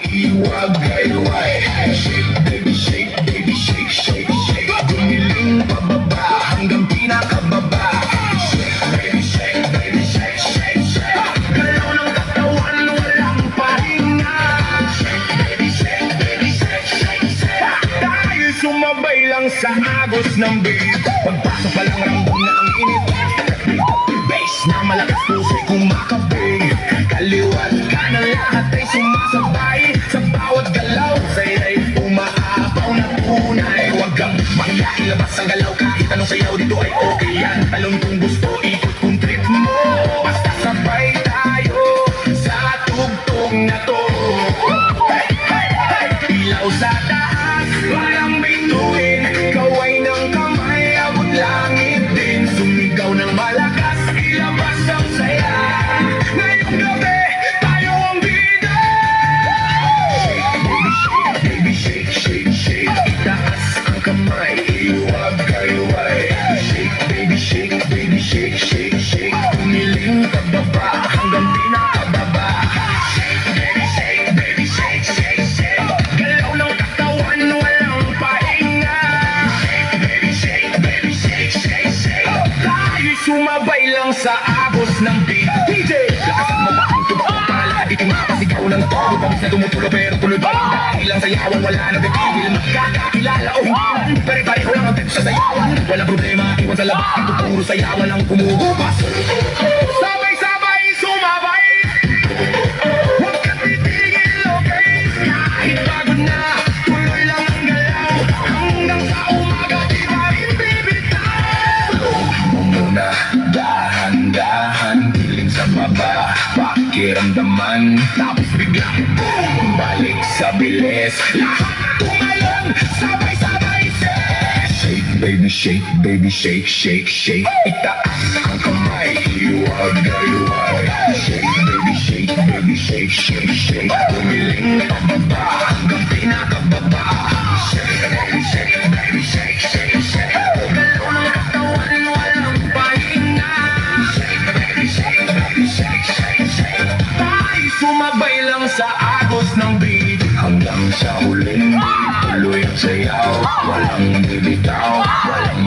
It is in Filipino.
Iwagayway. Shake, baby, shake, baby, shake, shake, shake. Gumiling pababa hanggang pinakababa. Shake, baby, shake, baby, shake, shake, shake. Galaw ng katawan, walang pahinga. Shake, baby, shake, baby, shake, shake, shake. Dahil sumabay lang sa agos ng beat. Pagpasok pa lang ramdam na ang init. Bass na malakas puso'y kumakabig. Kaliwat kanan lahat ay sumasabay. Sa bawat galaw sa'yo'y umaapaw na tunay. Huwag kang mahiya, ilabas ang galaw. Kahit anong sayaw dito ay okay yan. Talon kung gusto, ikot kung trip mo. Basta sabay tayo sa tugtog na to. Hey, hey, hey! Ilaw sa taas, walang bituin. Kaway ng kamay, abot langit din. Sumigaw ng malakas, ilabas ang saya. Ngayong gabi, tayo ang bida. Shake, baby, shake, baby, shake, shake, shake. Itaas ang kamay, iwagayway. Shake, baby, shake, baby, shake, shake, shake. Umiling pababa hanggang pinakababa. Shake, baby, shake, baby, shake, shake, shake. Galaw ng katawan, walang pahinga. Shake, baby, shake, baby, shake, shake, shake. Tayo sumabay lang sa agos ng beat. DJ, lakasan mo ba ang tubaw para lahat ito'y mapasigaw ng todo. Pangis na tumutulo pero tuloy pa rin. Dahil ang sayawan wala nagtitigil. Magkakakilala o hindi man, pare-pareho lang ang tip sa sayawan. Walang problema, iwan sa labas. Ito puro sayawan ang kumuhupas. Sabay-sabay sumabay. Huwag kang titigil, okay? Kahit pagod na, tuloy lang ang galaw. Hanggang sa umaga, di ba rin bibitaw? Mo muna, dahan-dahan, piling sa baba. Pakiramdaman, tapos biglang boom, balik sa bilis. Lahat tumalon, sabay-sabay shake, baby, shake, baby, shake, shake, shake. Itaas ang kamay, iwagayway. Shake, baby, shake, baby, shake, shake, shake. Umiling pababa hanggang pinakababa. Shake, baby, shake, baby, shake, shake, shake. Galaw ng katawan, walang pahinga. Shake, baby, shake, baby, shake, shake, shake. Tayo sumabay lang sa agos ng beat. Hanggang sa huling tuloy ang sayaw. Walang bibitaw, walang